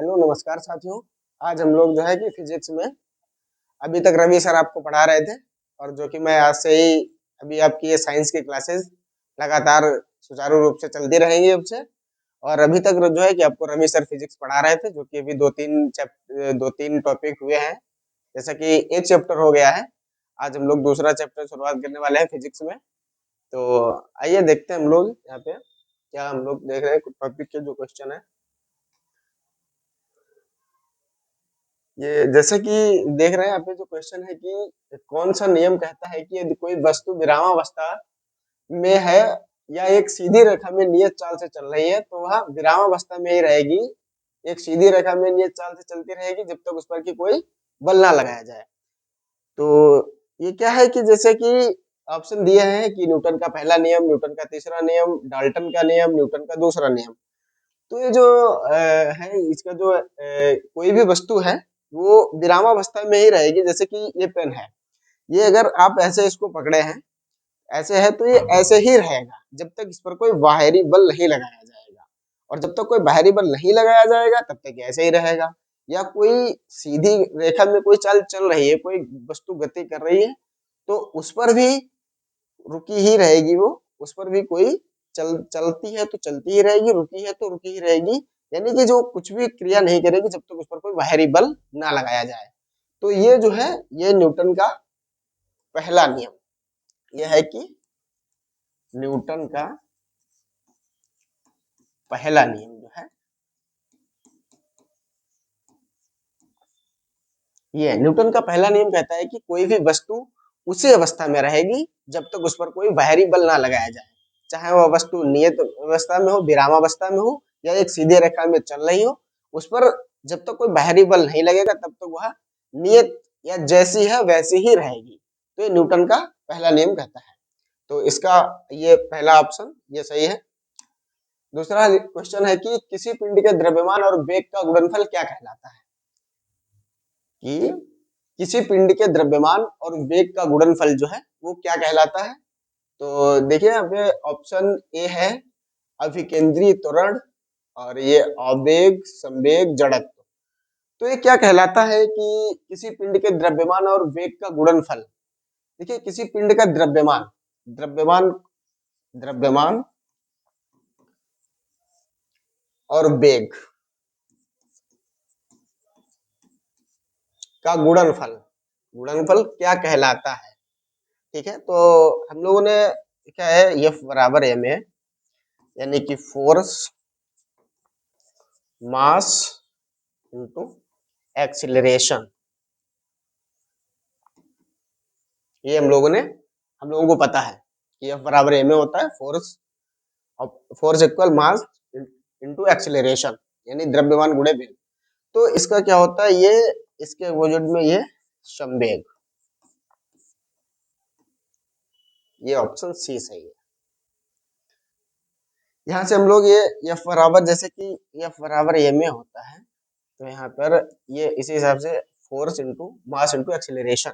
Hello नमस्कार साथियों। आज हम लोग जो है कि फिजिक्स में अभी तक रवि सर आपको पढ़ा रहे थे और जो कि मैं आज से ही अभी आपकी ये साइंस की क्लासेस लगातार सुचारू रूप से चलती रहेंगी अब से। और अभी तक जो है कि आपको रवि सर फिजिक्स पढ़ा रहे थे, जो कि अभी दो तीन टॉपिक हुए हैं। जैसा कि एक चैप्टर हो गया है, आज हम लोग दूसरा चैप्टर शुरुआत करने वाले हैं फिजिक्स में। तो आइए देखते हैं हम लोग यहाँ पे क्या हम लोग देख रहे हैं कुछ टॉपिक के जो क्वेश्चन है। ये जैसे कि देख रहे हैं यहाँ पे जो क्वेश्चन है कि कौन सा नियम कहता है कि यदि कोई वस्तु विरामावस्था में है या एक सीधी रेखा में नियत चाल से चल रही है तो वह विरामावस्था में ही रहेगी। एक सीधी रेखा में नियत चाल से चलती रहेगी जब तक उस पर की कोई बल ना लगाया जाए। तो ये क्या है कि जैसे कि ऑप्शन दिए हैं कि न्यूटन का पहला नियम, न्यूटन का तीसरा नियम, डाल्टन का नियम, न्यूटन का दूसरा नियम। तो ये जो है इसका जो कोई भी वस्तु है वो विरामावस्था में ही रहेगी। जैसे कि ये पेन है, ये अगर आप ऐसे इसको पकड़े हैं, ऐसे है तो ये ऐसे ही रहेगा जब तक इस पर कोई बाहरी बल नहीं लगाया जाएगा। और जब तक कोई बाहरी बल नहीं लगाया जाएगा तब तक ऐसे ही रहेगा। या कोई सीधी रेखा में कोई चाल चल रही है, कोई वस्तु गति कर रही है, तो उस पर भी रुकी ही रहेगी वो। उस पर भी कोई चलती है तो चलती ही रहेगी, रुकी है तो रुकी ही रहेगी। यानी कि जो कुछ भी क्रिया नहीं करेगी जब तक उस पर कोई बाहरी बल ना लगाया जाए। तो ये जो है ये न्यूटन का पहला नियम। यह है कि न्यूटन का पहला नियम जो है ये न्यूटन का पहला नियम कहता है कि कोई भी वस्तु उसी अवस्था में रहेगी जब तक उस पर कोई बाहरी बल ना लगाया जाए। चाहे वह वस्तु नियत अवस्था में हो, विरामावस्था में हो, या एक सीधे रेखा में चल रही हो, उस पर जब तक कोई बाहरी बल नहीं लगेगा तब तक वह नियत या जैसी है वैसी ही रहेगी। तो ये न्यूटन का पहला नियम कहता है। तो इसका ये पहला ऑप्शन ये सही है। दूसरा क्वेश्चन है कि किसी पिंड के द्रव्यमान और वेग का गुणनफल क्या कहलाता है। कि किसी पिंड के द्रव्यमान और वेग का गुणनफल जो है वो क्या कहलाता है। तो देखिए यहाँ पे ऑप्शन ए है अभिकेंद्री त्वरण, और ये आवेग संवेग जड़त्व। तो ये क्या कहलाता है कि किसी पिंड के द्रव्यमान और वेग का गुणनफल। देखिए किसी पिंड का द्रव्यमान द्रव्यमान द्रव्यमान और वेग का गुणनफल, गुणनफल क्या कहलाता है। ठीक है, तो हम लोगों ने क्या है F बराबर एम ए, यानी कि फोर्स मास इनटू एक्सीलरेशन। ये हम लोगों को पता है कि F बराबर एम ए होता है force, force equal mass into acceleration, यानी द्रव्यमान गुणे वेग। तो इसका क्या होता है, ये इसके अपोजिट में ये संवेग। ये ऑप्शन सी सही है। यहाँ से हम लोग ये F बराबर, जैसे कि F बराबर एम ए होता है, तो यहाँ पर ये इसी हिसाब से force into mass into acceleration,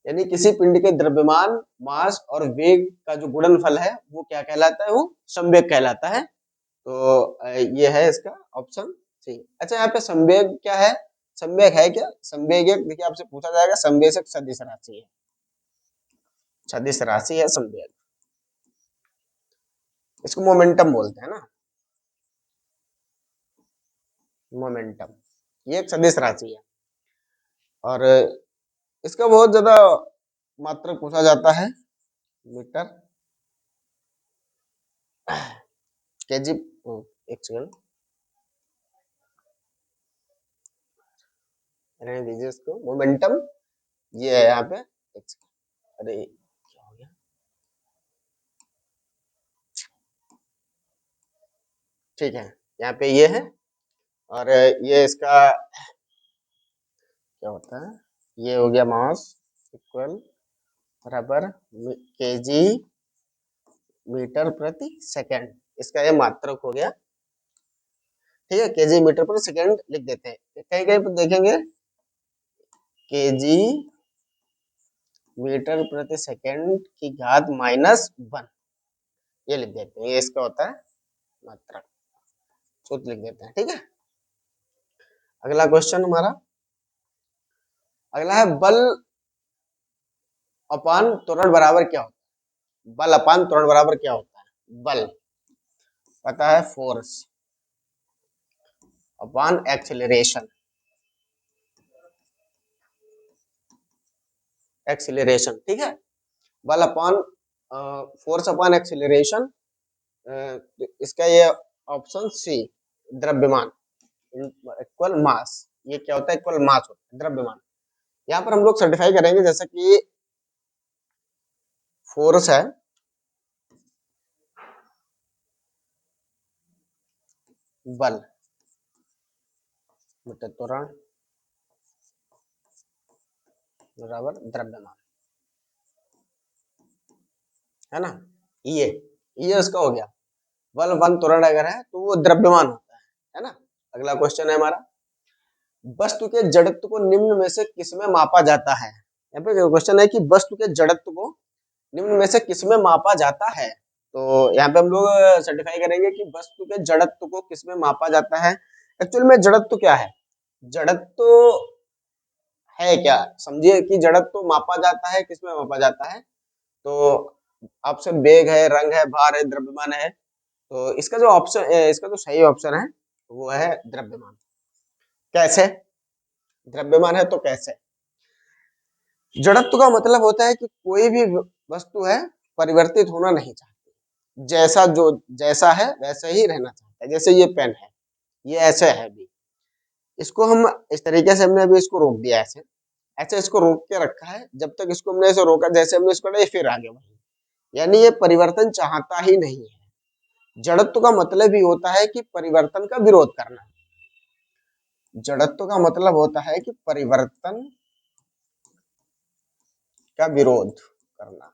यानी किसी पिंड के द्रव्यमान, मास और वेग का जो गुणनफल है वो क्या कहलाता है, वो संवेग कहलाता है। तो ये है इसका ऑप्शन सी। अच्छा, यहाँ पे संवेग क्या है, संवेग है क्या, संवेग एक देखिए आपसे पूछा जाएगा, संवेग एक सदिश राशि है, सदिश राशि है संवेग। इसको मोमेंटम बोलते हैं ना, मोमेंटम। ये एक सदिश राशि है और इसका बहुत ज्यादा मात्रक पूछा जाता है, मीटर केजी। एक सेकंड रहने दीजिए इसको, मोमेंटम ये है यहाँ पे। एक सेकंड, अरे क्या हो गया, ठीक है, यहाँ पे ये है। और ये इसका क्या होता है, ये हो गया मास इक्वल बराबर केजी मीटर प्रति सेकंड। इसका ये मात्रक हो गया। ठीक है, केजी मीटर प्रति सेकंड लिख देते हैं, कहीं कहीं पर देखेंगे केजी मीटर प्रति सेकंड की घात -1, ये लिख देते हैं, ये इसका होता है मात्रक, सूत्र लिख देते हैं। ठीक है, अगला क्वेश्चन हमारा अगला है बल अपान त्वरण बराबर क्या होता है? बल अपान त्वरण बराबर क्या होता है? बल पता है, फोर्स अपान एक्सेलरेशन, एक्सेलरेशन, ठीक है। बल अपान फोर्स अपान एक्सेलरेशन, इसका ये ऑप्शन सी, द्रव्यमान इक्वल मास, ये क्या होता है? इक्वल मास होता है, द्रव्यमान। यहाँ पर हम लोग सर्टिफाई करेंगे जैसा कि फोर्स है बल बटे त्वरण बराबर द्रव्यमान, है ना। ये इसका हो गया। बल वन त्वरण अगर है तो वो द्रव्यमान होता है ना। अगला क्वेश्चन है हमारा, वस्तु के जड़त्व को निम्न में से किसमें मापा जाता है? यहाँ पे क्वेश्चन है कि वस्तु के जड़त्व को निम्न में से किसमें मापा जाता है? तो यहाँ पे हम लोग सर्टिफाई करेंगे कि वस्तु के जड़त्व को किसमें मापा जाता है। एक्चुअल में जड़त्व क्या है? जड़त्व है क्या, समझिए कि जड़त्व मापा जाता है, किसमें मापा जाता है? तो ऑप्शन वेग है, रंग है, भार है, द्रव्यमान है। तो इसका जो ऑप्शन, इसका जो सही ऑप्शन है वो है द्रव्यमान। कैसे? द्रव्यमान है तो कैसे? जड़त्व का मतलब होता है कि कोई भी वस्तु है परिवर्तित होना नहीं चाहती, जैसा है वैसे ही रहना चाहता है। जैसे ये पेन है, ये ऐसे है अभी, इसको हम इस तरीके से हमने अभी इसको रोक दिया, ऐसे ऐसे इसको रोक के रखा है। जब तक इसको हमने ऐसे रोका, जैसे हमने इसको ये फिर आगे बढ़ा, यानी ये परिवर्तन चाहता ही नहीं है। जड़त्व का मतलब ही होता है कि परिवर्तन का विरोध करना। जड़त्व का मतलब होता है कि परिवर्तन का विरोध करना,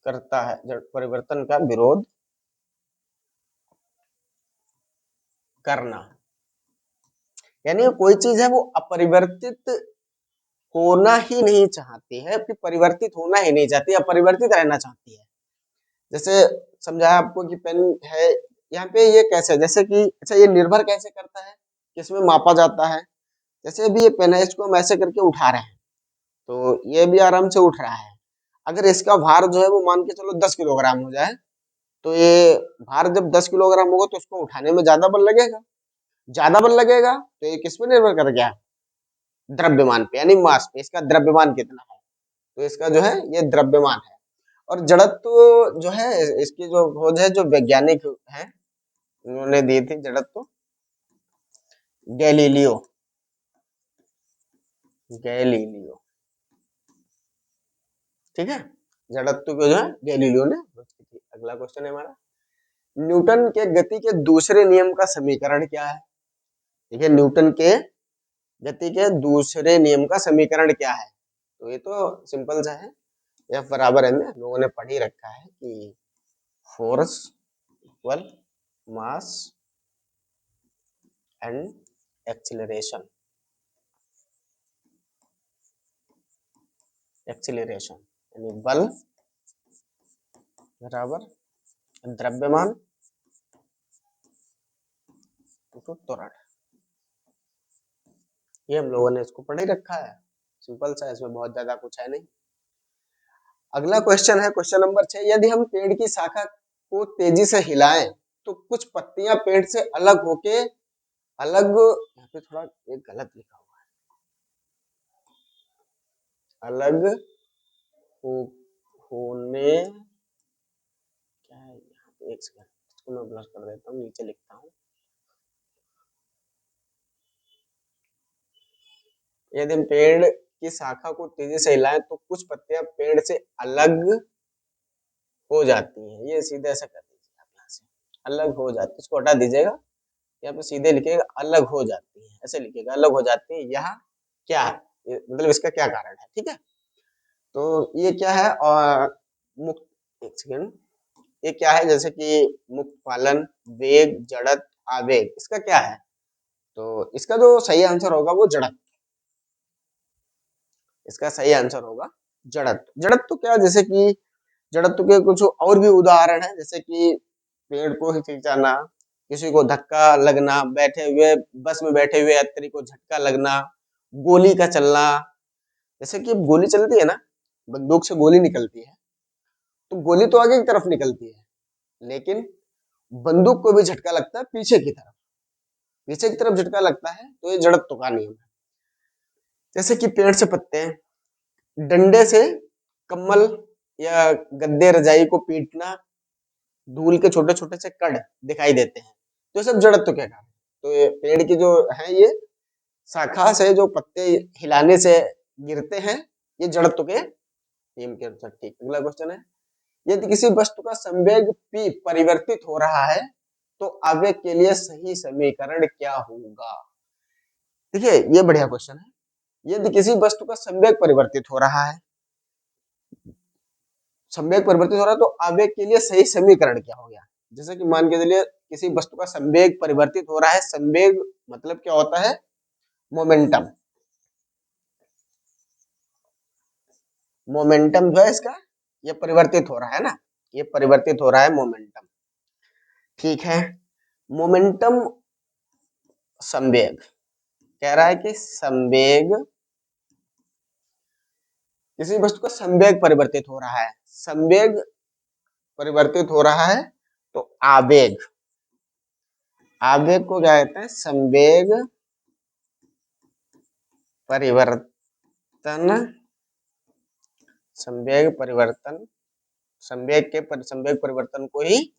करता है, परिवर्तन का विरोध करना। यानी कोई चीज है वो अपरिवर्तित होना ही नहीं चाहती है, कि परिवर्तित होना ही नहीं चाहती, अपरिवर्तित रहना चाहती है। जैसे समझाया आपको कि पेन है, यहाँ पे ये कैसे, जैसे कि अच्छा ये निर्भर कैसे करता है, किसमें मापा जाता है। जैसे अभी ये पेन है, इसको हम ऐसे करके उठा रहे हैं तो ये भी आराम से उठ रहा है। अगर इसका भार जो है वो मान के चलो 10 किलोग्राम हो जाए, तो ये भार जब 10 किलोग्राम होगा तो इसको उठाने में ज्यादा बल लगेगा। ज्यादा बल लगेगा तो ये किस पे निर्भर कर गया? द्रव्यमान पे, यानी मास पे। इसका द्रव्यमान कितना है, तो इसका जो है ये द्रव्यमान है। और जड़त्व जो है, इसकी जो खोज है, जो वैज्ञानिक है उन्होंने दी थी जड़त्व, गैलीलियो, गैलीलियो, ठीक है। जड़त्व को जो है गैलीलियो ने खोज की थी। अगला क्वेश्चन है हमारा, न्यूटन के गति के दूसरे नियम का समीकरण क्या है? ठीक है, न्यूटन के गति के दूसरे नियम का समीकरण क्या है? तो ये तो सिंपल सा है, एफ बराबर एम में लोगों ने पढ़ ही रखा है कि force equal mass and acceleration, acceleration यानी बल बराबर द्रव्यमान तो त्वरण। ये हम लोगों ने इसको पढ़ ही रखा है, सिंपल सा, इसमें बहुत ज्यादा कुछ है नहीं। अगला क्वेश्चन है क्वेश्चन नंबर 6, यदि हम पेड़ की शाखा को तेजी से हिलाएं तो कुछ पत्तियां पेड़ से अलग होके अलग, यहाँ पे थोड़ा एक गलत लिखा हुआ है, अलग हो, होने, क्या है यहाँ पे, एक सेकंड, इसको मैं ब्लर कर देता हूँ, नीचे लिखता हूँ। यदि हम पेड़ की शाखा को तेजी से हिलाएं तो कुछ पत्तियां पेड़ से अलग हो जाती हैं। ये सीधे ऐसा कर दीजिए आप, यहाँ से अलग हो जाती है, इसको हटा दीजिएगा। यहाँ पे सीधे लिखिएगा अलग हो जाती है, ऐसे लिखिएगा अलग हो जाती है। यहाँ क्या है, मतलब इसका क्या कारण है, ठीक है। तो ये क्या है, और मुक्त, एक सेकंड, ये क्या है, जैसे कि मुक्त पालन, वेग, जड़त, आवेग, इसका क्या है? तो इसका जो सही आंसर होगा वो जड़त, इसका सही आंसर होगा जड़त। जड़त तो क्या, जैसे कि जड़त्व के कुछ और भी उदाहरण है, जैसे कि पेड़ को हिचकिचाना, किसी को धक्का लगना, बैठे हुए बस में बैठे हुए यात्री को झटका लगना, गोली का चलना। जैसे कि गोली चलती है ना, बंदूक से गोली निकलती है, तो गोली तो आगे की तरफ निकलती है, लेकिन बंदूक को भी झटका लगता है पीछे की तरफ। पीछे की तरफ झटका लगता है, तो ये जड़त्व का नियम है। जैसे कि पेड़ से पत्ते, डंडे से कम्बल या गद्दे रजाई को पीटना, धूल के छोटे छोटे से कण दिखाई देते हैं, तो ये सब जड़त्व के कारण। तो ये पेड़ की जो है, ये शाखा से जो पत्ते हिलाने से गिरते हैं, ये जड़त्व के नियम के अनुसार। ठीक, अगला क्वेश्चन है, यदि किसी वस्तु का संवेग p परिवर्तित हो रहा है, तो आवेग के लिए सही समीकरण क्या होगा? देखिए, ये बढ़िया क्वेश्चन है। यदि किसी वस्तु का संवेग परिवर्तित हो रहा है, संवेग परिवर्तित हो रहा है, तो आवेग के लिए सही समीकरण क्या हो गया? जैसे कि मान के चलिए किसी वस्तु का संवेग परिवर्तित हो रहा है, संवेग मतलब क्या होता है? मोमेंटम। मोमेंटम जो है इसका, ये परिवर्तित हो रहा है ना, ये परिवर्तित हो रहा है मोमेंटम। ठीक है, मोमेंटम संवेग कह रहा है कि संवेग, किसी वस्तु का संवेग परिवर्तित हो रहा है, संवेग परिवर्तित हो रहा है, तो आवेग, आवेग को क्या कहते हैं? संवेग परिवर्तन, संवेग परिवर्तन, संवेग परिवर्तन को ही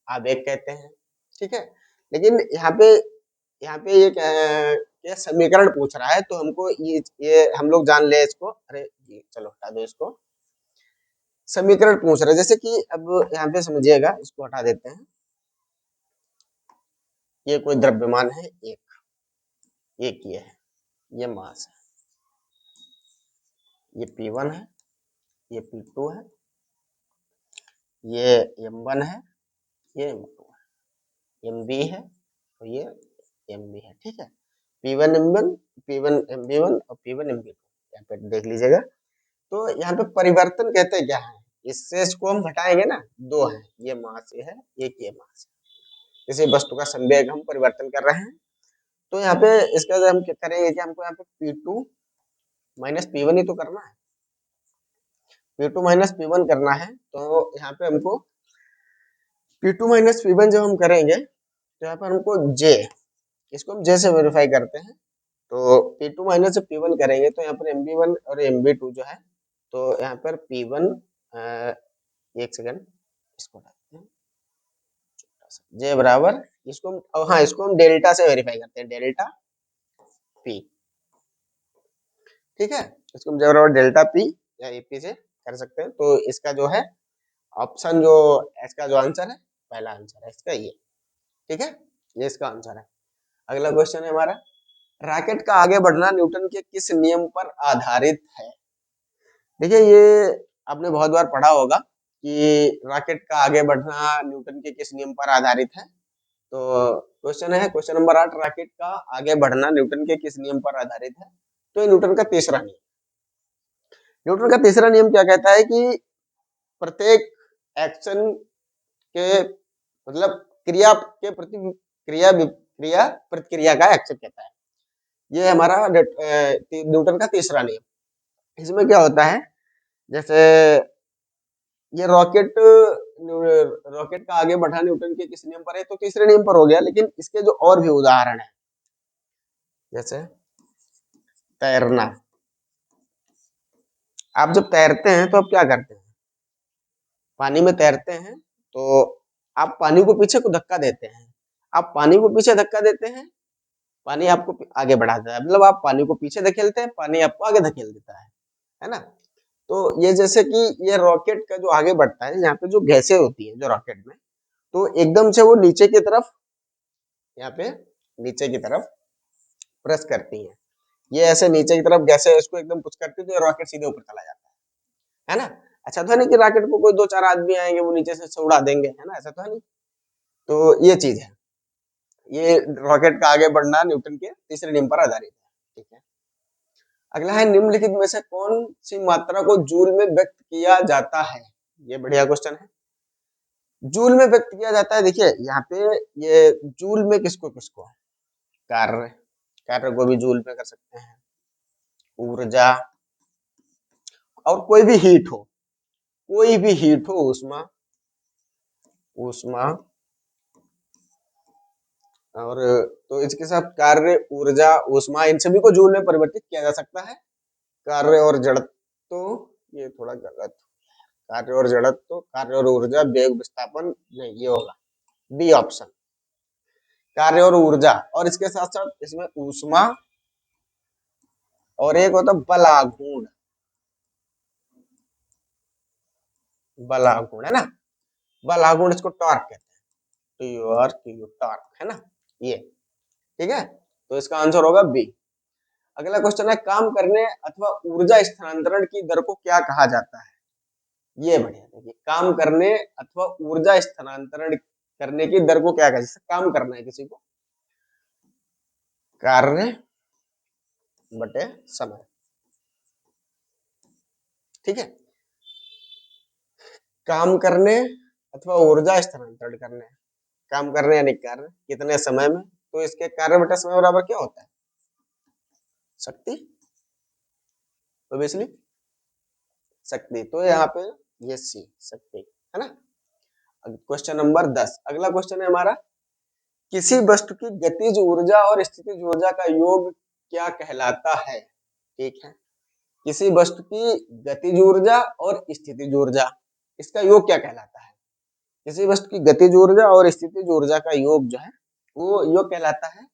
आवेग कहते हैं। ठीक है, लेकिन यहाँ पे ये समीकरण पूछ रहा है, तो हमको ये हम लोग जान ले इसको। अरे चलो हटा दो इसको, समीकरण पूछ रहा है। जैसे कि अब यहाँ पे समझिएगा, इसको हटा देते हैं। ये कोई द्रव्यमान है, एक ये है, ये मास है, ये P1 है, ये P2 है, ये M1 है, ये M2 है, MB है, और ये MB है। ठीक है, P1 M1, P1 MB1 और P1 MB2, यहाँ पे देख लीजिएगा। तो यहाँ पे परिवर्तन कहते क्या है? इससे इसको हम घटाएंगे ना, दो है, ये मास ये है, एक ये मास है। किसी वस्तु का संवेग हम परिवर्तन कर रहे हैं, तो यहाँ पे इसका जब हम क्या करेंगे कि हमको यहाँ पे P2 माइनस P1 ही तो करना है, P2 माइनस P1 करना है। तो यहाँ पे हमको P2 माइनस P1 जब हम करेंगे, तो यहाँ पर हमको J, इसको हम J से वेरीफाई करते हैं। तो P2 माइनस P1 करेंगे, तो यहाँ पर MB1 और MB2 जो है, तो यहाँ पर P1, एक सेकंड इसको हटाते हैं, J बराबर, इसको हाँ, इसको हम डेल्टा से वेरीफाई करते हैं, डेल्टा P। ठीक है, इसको हम J बराबर डेल्टा P या AP से कर सकते हैं। तो इसका जो है ऑप्शन, जो इसका जो आंसर है, पहला आंसर है इसका ये। ठीक है, ये इसका आंसर है। अगला क्वेश्चन है हमारा, रॉकेट का आगे बढ़ना न्यूटन के किस नियम पर आधारित है? देखिए, ये आपने बहुत बार पढ़ा होगा कि रॉकेट का आगे बढ़ना न्यूटन के किस नियम पर आधारित है। तो क्वेश्चन है, क्वेश्चन नंबर 8, रॉकेट का आगे बढ़ना न्यूटन के किस नियम पर आधारित है? तो ये न्यूटन का तीसरा नियम। न्यूटन का तीसरा नियम क्या कहता है कि प्रत्येक एक्शन के, मतलब क्रिया के प्रति क्रिया प्रतिक्रिया का एक्शन कहता है। ये हमारा न्यूटन का तीसरा नियम। इसमें क्या होता है, जैसे ये रॉकेट का आगे बढ़ा न्यूटन के किस नियम पर है? तो तीसरे नियम पर हो गया, लेकिन इसके जो और भी उदाहरण है, जैसे तैरना। आप जब तैरते हैं तो आप क्या करते हैं? पानी में तैरते हैं, तो आप पानी को पीछे को धक्का देते हैं। आप पानी को पीछे धक्का देते हैं, पानी आपको आगे बढ़ाता है, मतलब आप पानी को पीछे धकेलते हैं, पानी आपको आगे धकेल देता है ना? तो ये जैसे कि ये रॉकेट का जो आगे बढ़ता है, यहाँ पे जो गैसें होती हैं जो रॉकेट में, तो एकदम से वो नीचे की तरफ, यहाँ पे नीचे की तरफ प्रेस करती हैं। ये ऐसे नीचे की तरफ गैसें इसको एकदम पुश करती है, तो ये रॉकेट सीधे ऊपर चला जाता है ना? अच्छा तो है नहीं कि रॉकेट को कोई दो चार आदमी आएंगे वो नीचे से उड़ा देंगे, है ना? ऐसा तो है नहीं। तो ये चीज है, ये रॉकेट का आगे बढ़ना न्यूटन के तीसरे नियम पर आधारित है। ठीक है, अगला है, निम्नलिखित में से कौन सी मात्रा को जूल में व्यक्त किया जाता है? ये बढ़िया क्वेश्चन है। जूल में व्यक्त किया जाता है। देखिए यहाँ पे ये जूल में किसको किसको, कार्य, कार्य को भी जूल में कर सकते हैं, ऊर्जा, और कोई भी हीट हो, कोई भी हीट हो, ऊष्मा, ऊष्मा, और तो इसके साथ कार्य, ऊर्जा, ऊष्मा, इन सभी को जूल में परिवर्तित किया जा सकता है। कार्य और जड़त्व, ये थोड़ा गलत, कार्य और जड़त्व, कार्य और ऊर्जा, वेग विस्थापन, नहीं ये होगा बी ऑप्शन, कार्य और ऊर्जा, और इसके साथ साथ इसमें ऊष्मा, और एक होता बलागुण, बलागुण है ना, बलागुण इसको टॉर्क कहते हैं, टॉर्क है ना ये, ठीक है। तो इसका आंसर होगा बी। अगला क्वेश्चन है, काम करने अथवा ऊर्जा स्थानांतरण की दर को क्या कहा जाता है। ये बढ़िया, देखिए काम करने अथवा ऊर्जा स्थानांतरण करने की दर को क्या कहते हैं। जैसे काम करना है किसी को, कार्य बटे समय, ठीक है। काम करने अथवा ऊर्जा स्थानांतरण करने, काम करने यानी कार्य कितने समय में, तो इसके कार्य बटे समय बराबर क्या होता है, शक्ति, ऑब्वियसली शक्ति, तो यहाँ पे ये सी शक्ति है ना। क्वेश्चन नंबर 10, अगला क्वेश्चन है हमारा, किसी वस्तु की गतिज ऊर्जा और स्थितिज ऊर्जा का योग क्या कहलाता है। ठीक है, किसी वस्तु की गतिज ऊर्जा और स्थितिज ऊर्जा, इसका योग क्या कहलाता है। किसी वस्तु की गतिज ऊर्जा और स्थितिज ऊर्जा का योग जो है वो योग कहलाता है,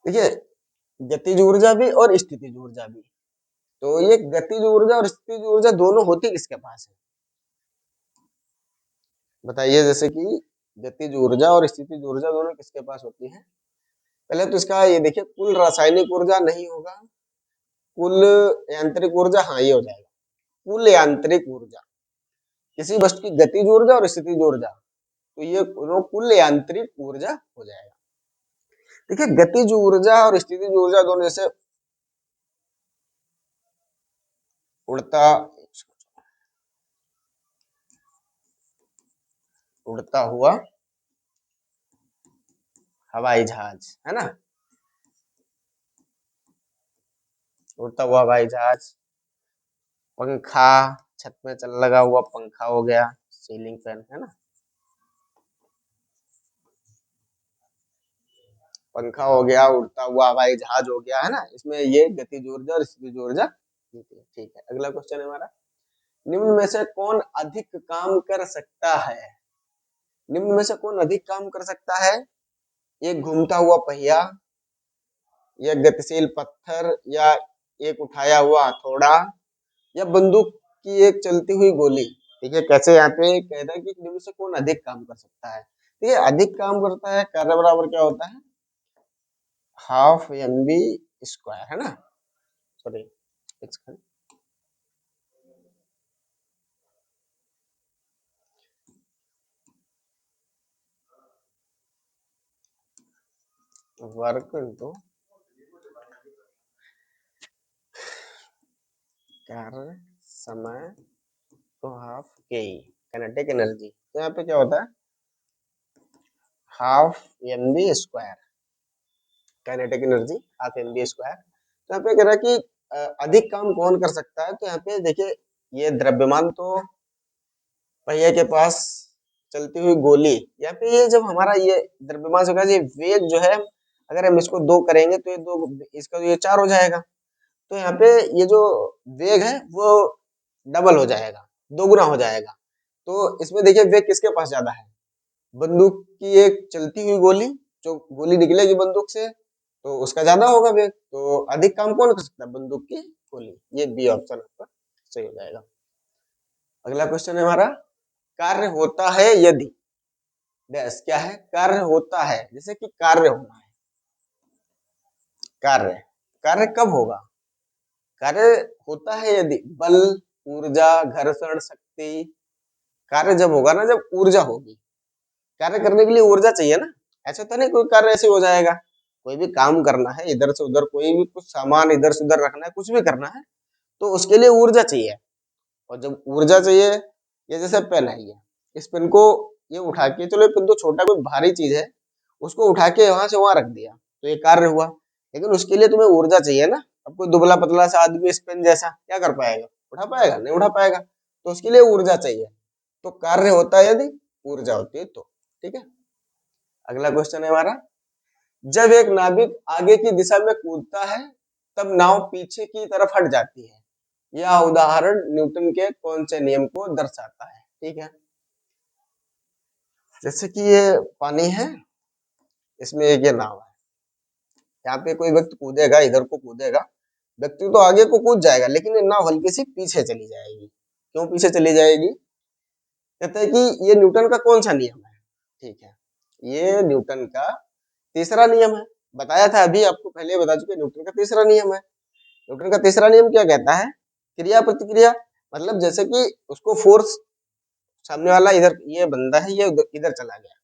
देखिए गतिज ऊर्जा भी और स्थितिज ऊर्जा भी, तो ये गतिज ऊर्जा और स्थितिज ऊर्जा दोनों होती किसके पास है, बताइए। जैसे कि गतिज ऊर्जा और स्थितिज ऊर्जा दोनों किसके पास होती है। पहले तो इसका ये देखिए, कुल रासायनिक ऊर्जा नहीं होगा, कुल यांत्रिक ऊर्जा, हाँ ये हो जाएगा, कुल यांत्रिक ऊर्जा, किसी वस्तु की गतिज ऊर्जा और स्थितिज ऊर्जा, तो ये कुल यांत्रिक ऊर्जा हो जाएगा। देखिए गतिज ऊर्जा और स्थितिज ऊर्जा दोनों, जैसे उड़ता उड़ता हुआ हवाई जहाज है ना, उड़ता हुआ हवाई जहाज, पंखा, छत में चल लगा हुआ पंखा हो गया, सीलिंग फैन है ना, पंखा हो गया, उड़ता हुआ हवाई जहाज हो गया है ना, इसमें ये गतिज ऊर्जा और स्थितिज ऊर्जा होती है। ठीक है, अगला क्वेश्चन है हमारा, निम्न में से कौन अधिक काम कर सकता है। निम्न में से कौन अधिक काम कर सकता है, एक घूमता हुआ पहिया, या गतिशील पत्थर, या एक उठाया हुआ हथौड़ा, या बंदूक की एक चलती हुई गोली। देखिए कैसे यहाँ पे कहता है कि निम्न से कौन अधिक काम कर सकता है। ठीक है, अधिक काम करता है, कार्य बराबर क्या होता है, हाफ एम बी स्क्वायर है ना, सॉरी वर्क इंटू कार्य समय, तो हाफ के काइनेटिक एनर्जी, तो यहाँ पे क्या होता है half M B square, kinetic energy half M B square. तो यहाँ पे कह रहा है कि अधिक काम कौन कर सकता है, तो यहाँ पे देखिए ये द्रव्यमान तो पहिए के पास, चलती हुई गोली, यहाँ पे ये जब हमारा ये द्रव्यमान से ये वेग जो है, अगर हम इसको दो करेंगे तो ये दो, इसका तो ये चार हो जाएगा, तो यहाँ पे ये जो वेग है वो डबल हो जाएगा, दोगुना हो जाएगा। तो इसमें देखिए वेग किसके पास ज्यादा है, बंदूक की एक चलती हुई गोली, जो गोली निकलेगी बंदूक से तो उसका ज्यादा होगा वेग, तो अधिक काम कौन कर सकता है, बंदूक की गोली, ये बी ऑप्शन आपका सही हो जाएगा। अगला क्वेश्चन है हमारा, कार्य होता है यदि डैश, क्या है, कार्य होता है, जैसे कि कार्य होना है, कार्य, कार्य कब होगा, कार्य होता है यदि बल, ऊर्जा, घर्षण, शक्ति, कार्य जब होगा ना, जब ऊर्जा होगी, कार्य करने के लिए ऊर्जा चाहिए ना, ऐसा तो नहीं कोई कार्य ऐसे हो जाएगा, कोई भी काम करना है, इधर से उधर कोई भी कुछ सामान इधर से उधर रखना है, कुछ भी करना है, तो उसके लिए ऊर्जा चाहिए, और जब ऊर्जा चाहिए, ये जैसे पेन है, इस पेन को ये उठा के, चलो ये पेन तो छोटा कोई भारी चीज है, उसको उठा के वहां से वहां रख दिया तो ये कार्य हुआ। लेकिन उसके लिए तुम्हें ऊर्जा चाहिए ना। अब कोई दुबला पतला सा आदमी इस पेन जैसा क्या कर पाएगा? उठा पाएगा? नहीं उठा पाएगा। तो उसके लिए ऊर्जा चाहिए। तो कार्य होता है यदि ऊर्जा होती है तो। ठीक है। अगला क्वेश्चन है हमारा, जब एक नाविक आगे की दिशा में कूदता है तब नाव पीछे की तरफ हट जाती है। यह उदाहरण न्यूटन के कौन से नियम को दर्शाता है? ठीक है। जैसे कि ये पानी है, इसमें एक ये नाव है, यहाँ पे कोई व्यक्ति कूदेगा, इधर को कूदेगा, व्यक्ति तो आगे को कूद जाएगा लेकिन ये नाव हल्की सी पीछे चली जाएगी। क्यों पीछे चली जाएगी? कहते हैं कि ये न्यूटन का कौन सा नियम है? ठीक है, ये न्यूटन का तीसरा नियम है। बताया था अभी आपको, पहले बता चुके, न्यूटन का तीसरा नियम है। न्यूटन का तीसरा नियम क्या कहता है? क्रिया प्रतिक्रिया। मतलब जैसे कि उसको फोर्स, सामने वाला इधर, ये बंदा है, ये इधर चला गया,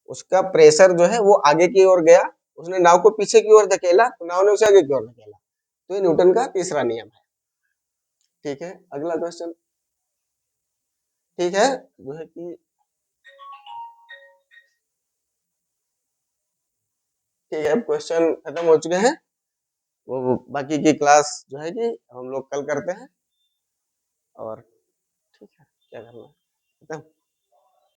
उसका प्रेशर जो है वो आगे की ओर गया, उसने नाव को पीछे की ओर धकेला तो नाव ने उसे आगे की ओर धकेला। तो ये न्यूटन का तीसरा नियम है। ठीक है। अगला क्वेश्चन। ठीक है, जो है कि ठीक है, क्वेश्चन खत्म हो चुके हैं। वो बाकी की क्लास जो है कि हम लोग कल करते हैं। और ठीक है, क्या करना है खत्म।